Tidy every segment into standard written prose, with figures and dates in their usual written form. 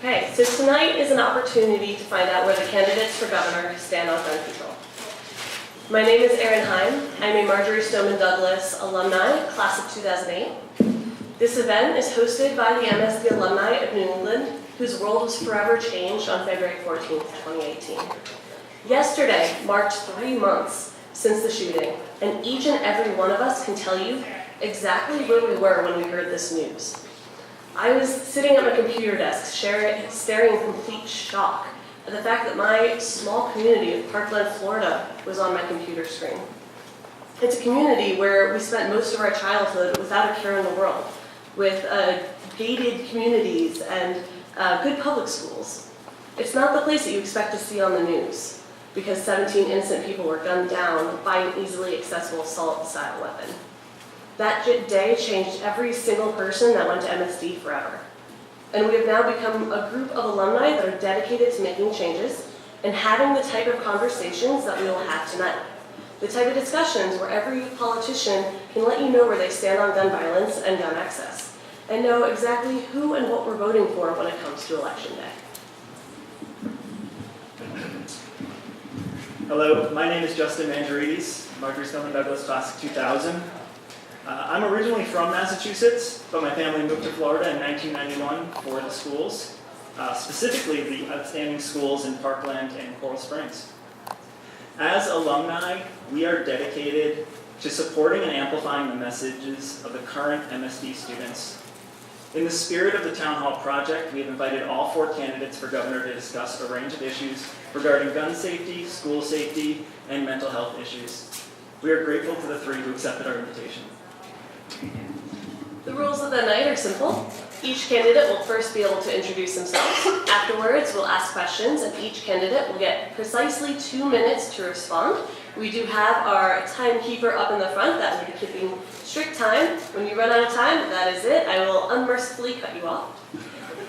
Okay, so tonight is an opportunity to find out where the candidates for governor stand on gun control. My name is Erin Heim. I'm a Marjorie Stoneman Douglas alumni, class of 2008. This event is hosted by the MSD alumni of New England, whose world was forever changed on February 14th, 2018. Yesterday marked 3 months since the shooting, and each and every one of us can tell you exactly where we were when we heard this news. I was sitting at my computer desk, staring in complete shock at the fact that my small community of Parkland, Florida was on my computer screen. It's a community where we spent most of our childhood without a care in the world, with gated communities and good public schools. It's not the place that you expect to see on the news, because 17 innocent people were gunned down by an easily accessible assault-style weapon. That day changed every single person that went to MSD forever. And we have now become a group of alumni that are dedicated to making changes and having the type of conversations that we will have tonight. The type of discussions where every politician can let you know where they stand on gun violence and gun access, and know exactly who and what we're voting for when it comes to Election Day. Hello, my name is Justin Mangiarides, Marjorie Stoneman Douglas, class of 2000. I'm originally from Massachusetts, but my family moved to Florida in 1991 for the schools, specifically the outstanding schools in Parkland and Coral Springs. As alumni, we are dedicated to supporting and amplifying the messages of the current MSD students. In the spirit of the Town Hall Project, we have invited all 4 candidates for governor to discuss a range of issues regarding gun safety, school safety, and mental health issues. We are grateful to the 3 who accepted our invitation. The rules of the night are simple. Each candidate will first be able to introduce themselves. Afterwards, we'll ask questions, and each candidate will get precisely 2 minutes to respond. We do have our timekeeper up in the front that will be keeping strict time. When you run out of time, that is it. I will unmercifully cut you off.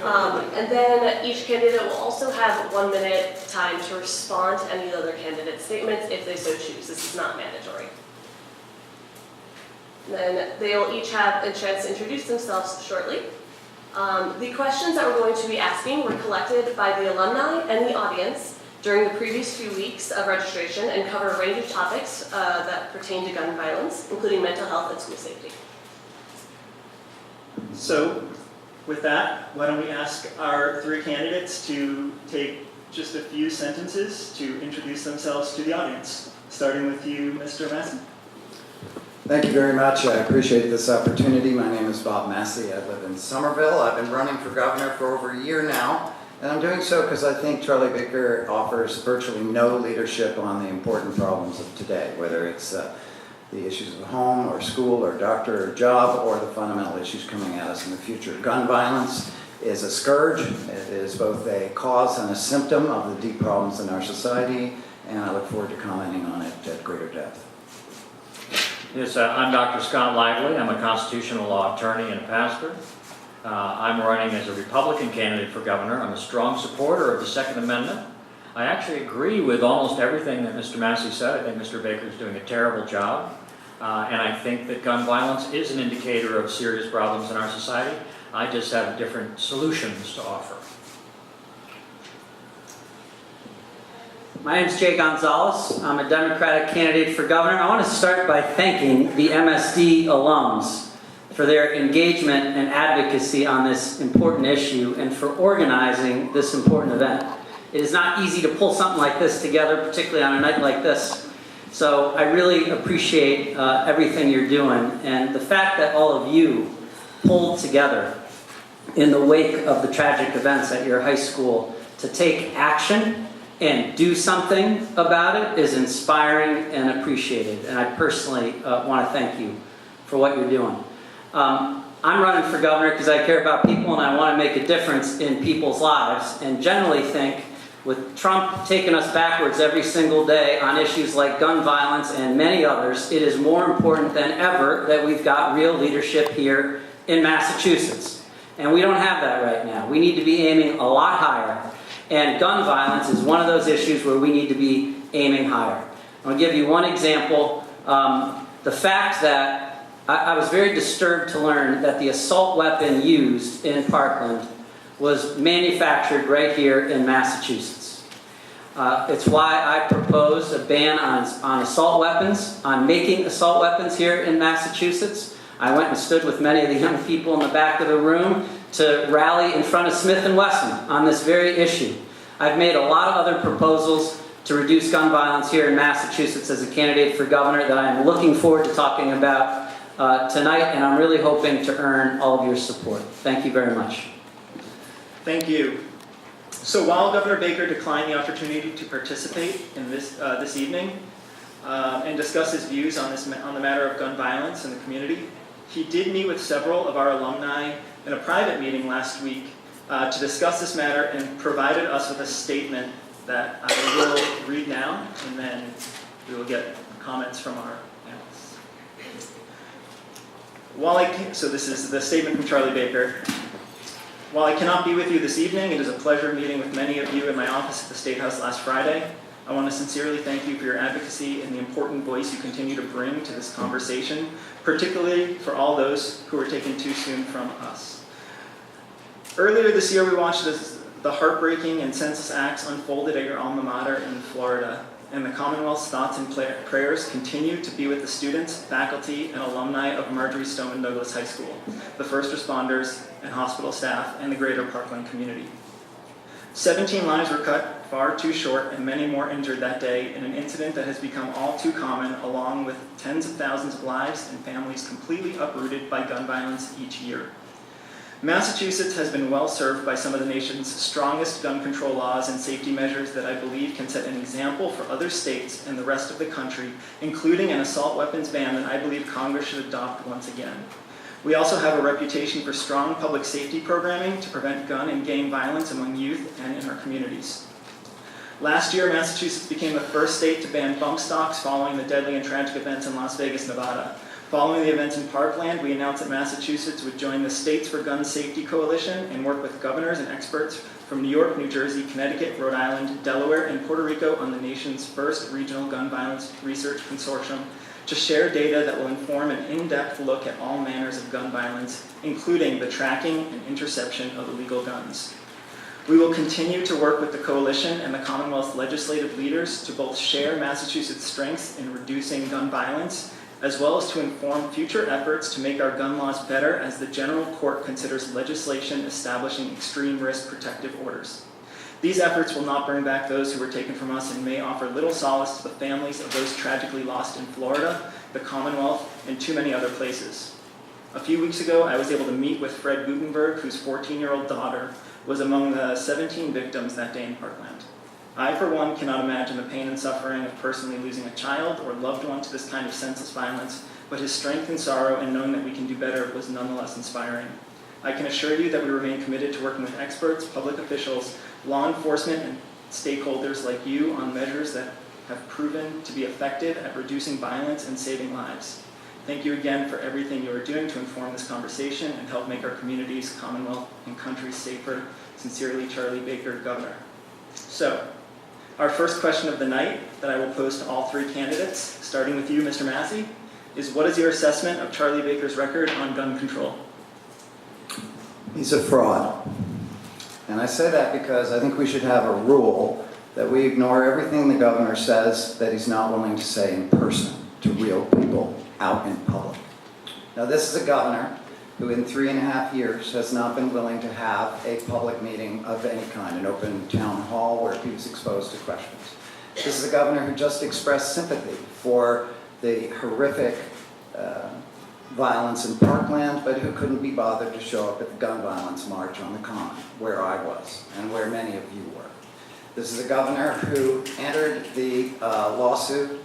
And then each candidate will also have 1 minute time to respond to any other candidate's statements if they so choose. This is not mandatory. Then they will each have a chance to introduce themselves shortly. The questions that we're going to be asking were collected by the alumni and the audience during the previous few weeks of registration and cover a range of topics that pertain to gun violence, including mental health and school safety. So, with that, why don't we ask our 3 candidates to take just a few sentences to introduce themselves to the audience, starting with you, Mr. Massey. Thank you very much. I appreciate this opportunity. My name is Bob Massey. I live in Somerville. I've been running for governor for over a year now, and I'm doing so because I think Charlie Baker offers virtually no leadership on the important problems of today, whether it's the issues of home or school or doctor or job, or the fundamental issues coming at us in the future. Gun violence is a scourge. It is both a cause and a symptom of the deep problems in our society, and I look forward to commenting on it at greater depth. Yes, I'm Dr. Scott Lively. I'm a constitutional law attorney and a pastor. I'm running as a Republican candidate for governor. I'm a strong supporter of the Second Amendment. I actually agree with almost everything that Mr. Massey said. I think Mr. Baker is doing a terrible job. And I think that gun violence is an indicator of serious problems in our society. I just have different solutions to offer. My name is Jay Gonzalez. I'm a Democratic candidate for governor. I want to start by thanking the MSD alums for their engagement and advocacy on this important issue and for organizing this important event. It is not easy to pull something like this together, particularly on a night like this. So I really appreciate everything you're doing, and the fact that all of you pulled together in the wake of the tragic events at your high school to take action and do something about it is inspiring and appreciated. And I personally want to thank you for what you're doing. I'm running for governor because I care about people and I want to make a difference in people's lives, and generally think with Trump taking us backwards every single day on issues like gun violence and many others, it is more important than ever that we've got real leadership here in Massachusetts. And we don't have that right now. We need to be aiming a lot higher. And gun violence is one of those issues where we need to be aiming higher. I'll give you one example. The fact that I was very disturbed to learn that the assault weapon used in Parkland was manufactured right here in Massachusetts. It's why I proposed a ban on assault weapons, on making assault weapons here in Massachusetts. I went and stood with many of the young people in the back of the room to rally in front of Smith & Wesson on this very issue. I've made a lot of other proposals to reduce gun violence here in Massachusetts as a candidate for governor that I am looking forward to talking about tonight, and I'm really hoping to earn all of your support. Thank you very much. Thank you. So while Governor Baker declined the opportunity to participate in this evening and discuss his views on the matter of gun violence in the community, he did meet with several of our alumni in a private meeting last week to discuss this matter and provided us with a statement that I will read now, and then we will get comments from our panelists. So this is the statement from Charlie Baker. While I cannot be with you this evening, it is a pleasure meeting with many of you in my office at the State House last Friday. I want to sincerely thank you for your advocacy and the important voice you continue to bring to this conversation, particularly for all those who were taken too soon from us. Earlier this year, we watched the heartbreaking and senseless acts unfolded at your alma mater in Florida, and the Commonwealth's thoughts and prayers continue to be with the students, faculty, and alumni of Marjory Stoneman Douglas High School, the first responders and hospital staff, and the greater Parkland community. 17 lives were cut far too short and many more injured that day in an incident that has become all too common, along with tens of thousands of lives and families completely uprooted by gun violence each year. Massachusetts has been well served by some of the nation's strongest gun control laws and safety measures that I believe can set an example for other states and the rest of the country, including an assault weapons ban that I believe Congress should adopt once again. We also have a reputation for strong public safety programming to prevent gun and gang violence among youth and in our communities. Last year, Massachusetts became the first state to ban bump stocks following the deadly and tragic events in Las Vegas, Nevada. Following the events in Parkland, we announced that Massachusetts would join the States for Gun Safety Coalition and work with governors and experts from New York, New Jersey, Connecticut, Rhode Island, Delaware, and Puerto Rico on the nation's first regional gun violence research consortium to share data that will inform an in-depth look at all manners of gun violence, including the tracking and interception of illegal guns. We will continue to work with the coalition and the Commonwealth's legislative leaders to both share Massachusetts' strengths in reducing gun violence, as well as to inform future efforts to make our gun laws better as the General Court considers legislation establishing extreme risk protective orders. These efforts will not bring back those who were taken from us and may offer little solace to the families of those tragically lost in Florida, the Commonwealth, and too many other places. A few weeks ago, I was able to meet with Fred Gutenberg, whose 14-year-old daughter was among the 17 victims that day in Parkland. I, for one, cannot imagine the pain and suffering of personally losing a child or loved one to this kind of senseless violence, but his strength and sorrow in knowing that we can do better was nonetheless inspiring. I can assure you that we remain committed to working with experts, public officials, law enforcement, and stakeholders like you on measures that have proven to be effective at reducing violence and saving lives. Thank you again for everything you are doing to inform this conversation and help make our communities, Commonwealth, and country safer. Sincerely, Charlie Baker, Governor. So, our first question of the night that I will pose to all three candidates, starting with you, Mr. Massey, is what is your assessment of Charlie Baker's record on gun control? He's a fraud. And I say that because I think we should have a rule that we ignore everything the governor says that he's not willing to say in person to real people out in public. Now, this is a governor who in 3.5 years has not been willing to have a public meeting of any kind, an open town hall where he was exposed to questions. This is a governor who just expressed sympathy for the horrific violence in Parkland, but who couldn't be bothered to show up at the gun violence march on the Common, where I was and where many of you were. This is a governor who entered the lawsuit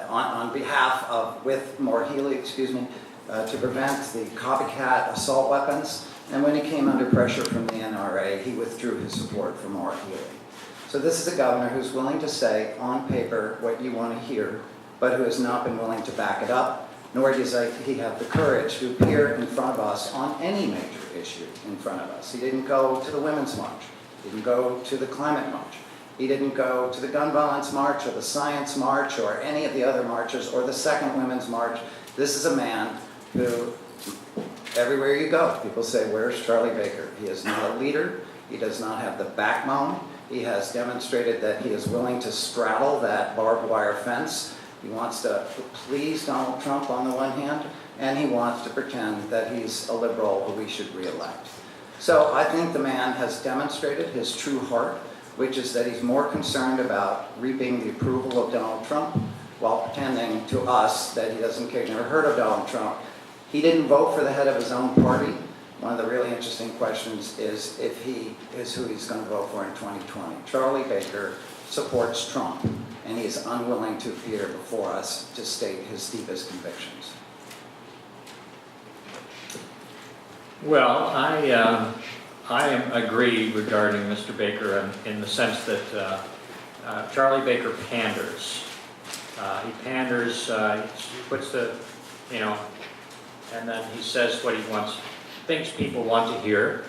on behalf of, with Maura Healey, to prevent the copycat assault weapons. And when he came under pressure from the NRA, he withdrew his support for Maura Healey. So this is a governor who's willing to say on paper what you want to hear, but who has not been willing to back it up, nor does he have the courage to appear in front of us on any major issue in front of us. He didn't go to the Women's March. He didn't go to the Climate March. He didn't go to the Gun Violence March or the Science March or any of the other marches or the Second Women's March. This is a man who everywhere you go, people say, where's Charlie Baker? He is not a leader. He does not have the backbone. He has demonstrated that he is willing to straddle that barbed wire fence. He wants to please Donald Trump on the one hand, and he wants to pretend that he's a liberal who we should re-elect. So I think the man has demonstrated his true heart, which is that he's more concerned about reaping the approval of Donald Trump while pretending to us that he doesn't care. Never heard of Donald Trump. He didn't vote for the head of his own party. One of the really interesting questions is if he is who he's going to vote for in 2020. Charlie Baker supports Trump, and he is unwilling to appear before us to state his deepest convictions. Well, I agree regarding Mr. Baker in the sense that Charlie Baker panders. He panders, he puts the, and then he says what he wants, thinks people want to hear.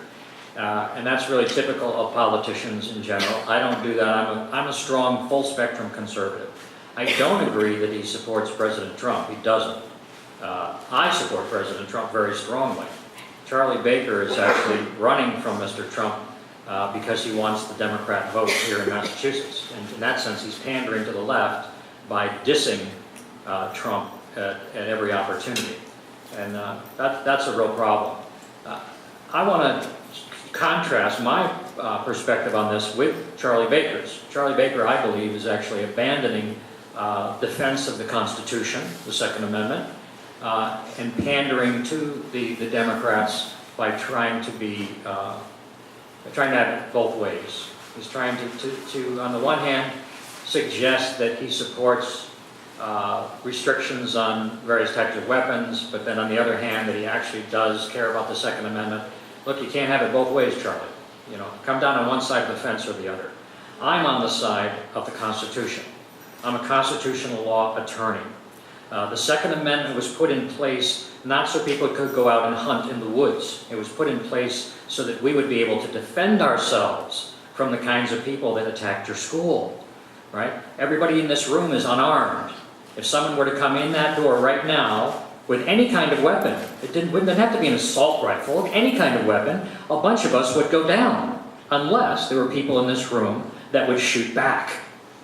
And that's really typical of politicians in general. I don't do that. I'm a strong, full-spectrum conservative. I don't agree that he supports President Trump. He doesn't. I support President Trump very strongly. Charlie Baker is actually running from Mr. Trump because he wants the Democrat vote here in Massachusetts. And in that sense, he's pandering to the left by dissing Trump at every opportunity. And that's a real problem. I want to contrast my perspective on this with Charlie Baker's. Charlie Baker, I believe, is actually abandoning defense of the Constitution, the Second Amendment, and pandering to the Democrats by trying to have it both ways. He's trying to on the one hand, suggest that he supports restrictions on various types of weapons, but then on the other hand, that he actually does care about the Second Amendment. Look, you can't have it both ways, Charlie. Come down on one side of the fence or the other. I'm on the side of the Constitution. I'm a constitutional law attorney. The Second Amendment was put in place not so people could go out and hunt in the woods. It was put in place so that we would be able to defend ourselves from the kinds of people that attacked your school, right? Everybody in this room is unarmed. If someone were to come in that door right now with any kind of weapon, wouldn't have to be an assault rifle, any kind of weapon, a bunch of us would go down, unless there were people in this room that would shoot back.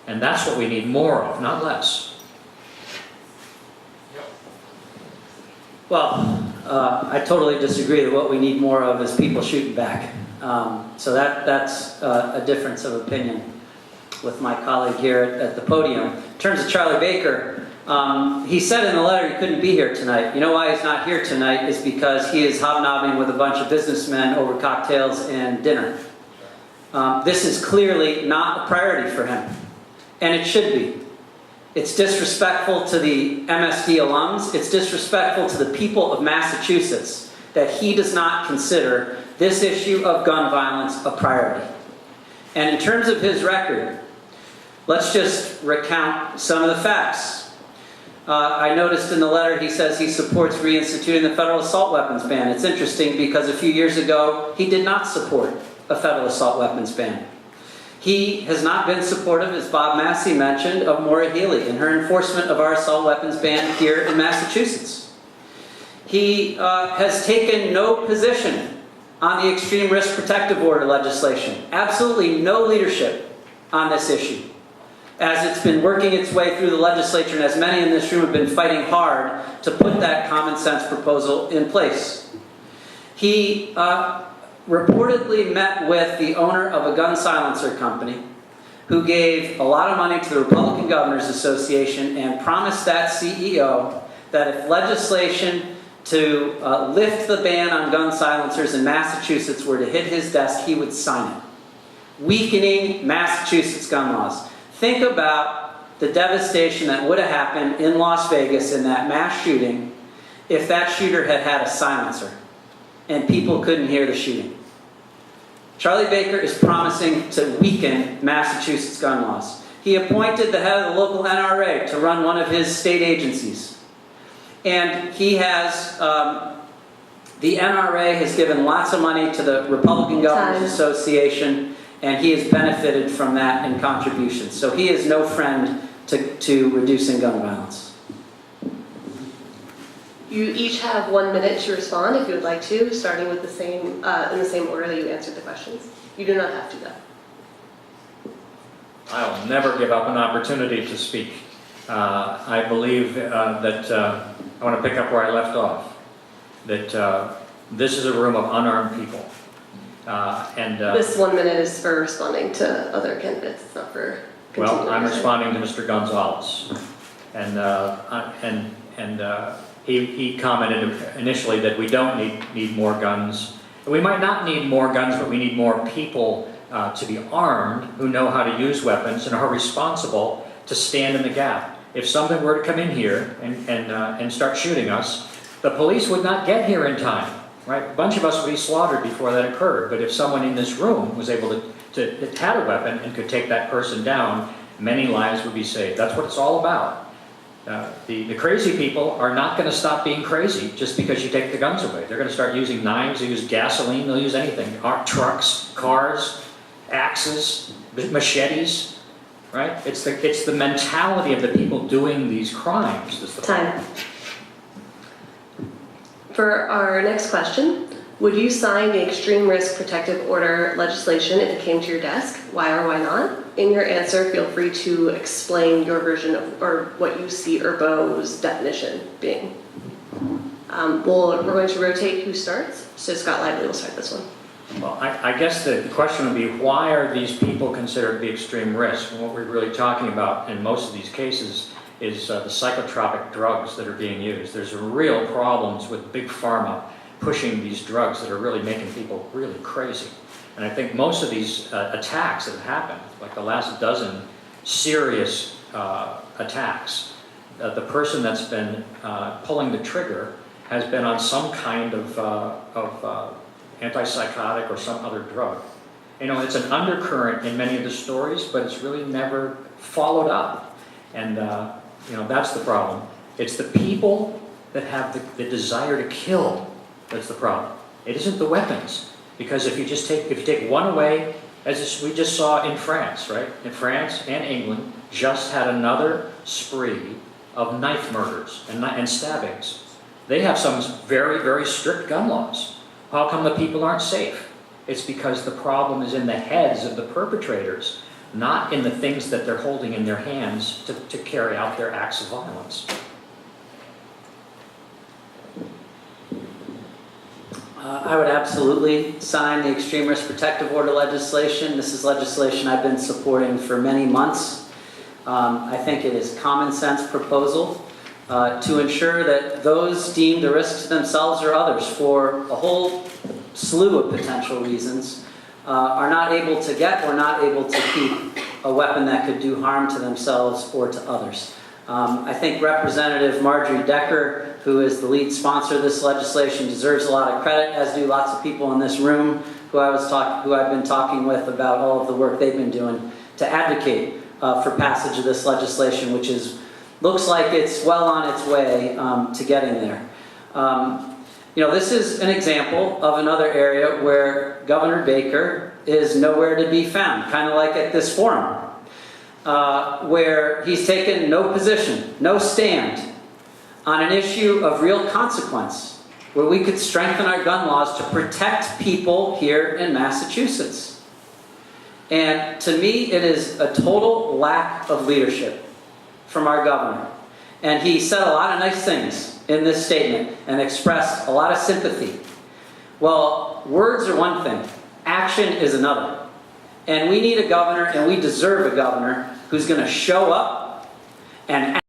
And that's what we need more of, not less. Well, I totally disagree that what we need more of is people shooting back. So that's a difference of opinion with my colleague here at the podium. In terms of Charlie Baker, he said in the letter he couldn't be here tonight. You know why he's not here tonight is because he is hobnobbing with a bunch of businessmen over cocktails and dinner. This is clearly not a priority for him, and it should be. It's disrespectful to the MSD alums. It's disrespectful to the people of Massachusetts that he does not consider this issue of gun violence a priority. And in terms of his record, let's just recount some of the facts. I noticed in the letter he says he supports reinstituting the federal assault weapons ban. It's interesting because a few years ago he did not support a federal assault weapons ban. He has not been supportive, as Bob Massey mentioned, of Maura Healey and her enforcement of our assault weapons ban here in Massachusetts. He has taken no position on the extreme risk protective order legislation. Absolutely no leadership on this issue, as it's been working its way through the legislature, and as many in this room have been fighting hard to put that common sense proposal in place. He reportedly met with the owner of a gun silencer company who gave a lot of money to the Republican Governors Association and promised that CEO that if legislation to lift the ban on gun silencers in Massachusetts were to hit his desk, he would sign it. Weakening Massachusetts gun laws. Think about the devastation that would have happened in Las Vegas in that mass shooting if that shooter had had a silencer and people couldn't hear the shooting. Charlie Baker is promising to weaken Massachusetts gun laws. He appointed the head of the local NRA to run one of his state agencies. And he has, the NRA has given lots of money to the Republican Governors Association, and he has benefited from that in contributions. So he is no friend to reducing gun violence. You each have 1 minute to respond if you would like to, starting with the same, in the same order that you answered the questions. You do not have to though. I'll never give up an opportunity to speak. I believe that I want to pick up where I left off, that this is a room of unarmed people. This 1 minute is for responding to other candidates, it's not for continuing. Well, I'm responding to Mr. Gonzalez. He commented initially that we don't need more guns. We might not need more guns, but we need more people to be armed who know how to use weapons and are responsible to stand in the gap. If something were to come in here and start shooting us, the police would not get here in time. Right? A bunch of us would be slaughtered before that occurred. But if someone in this room was able to had a weapon and could take that person down, many lives would be saved. That's what it's all about. The crazy people are not going to stop being crazy just because you take the guns away. They're going to start using knives, they'll use gasoline, they'll use anything. Trucks, cars, axes, machetes, right? It's the mentality of the people doing these crimes that's the problem. Time. For our next question, would you sign the extreme risk protective order legislation if it came to your desk? Why or why not? In your answer, feel free to explain your version of, or what you see URBO's definition being. We're going to rotate who starts. So Scott Lively will start this one. Well, I guess the question would be, why are these people considered to be extreme risk? And what we're really talking about in most of these cases is the psychotropic drugs that are being used. There's real problems with big pharma pushing these drugs that are really making people really crazy. And I think most of these attacks that have happened, like the last dozen serious attacks, the person that's been pulling the trigger has been on some kind of antipsychotic or some other drug. You know, it's an undercurrent in many of the stories, but it's really never followed up. And you know, that's the problem. It's the people that have the desire to kill that's the problem. It isn't the weapons. Because if you take one away, as we just saw in France, right? In France and England just had another spree of knife murders and stabbings. They have some very, very strict gun laws. How come the people aren't safe? It's because the problem is in the heads of the perpetrators, not in the things that they're holding in their hands to carry out their acts of violence. I would absolutely sign the Extreme Risk Protective Order legislation. This is legislation I've been supporting for many months. I think it is a common sense proposal to ensure that those deemed a risk to themselves or others for a whole slew of potential reasons are not able to get or not able to keep a weapon that could do harm to themselves or to others. I think Representative Marjorie Decker, who is the lead sponsor of this legislation, deserves a lot of credit, as do lots of people in this room who I've been talking with about all of the work they've been doing to advocate for passage of this legislation, which looks like it's well on its way to getting there. You know, this is an example of another area where Governor Baker is nowhere to be found, kind of like at this forum, where he's taken no position, no stand on an issue of real consequence, where we could strengthen our gun laws to protect people here in Massachusetts. And to me, it is a total lack of leadership from our governor. And he said a lot of nice things in this statement and expressed a lot of sympathy. Well, words are one thing, action is another. And we need a governor, and we deserve a governor who's going to show up and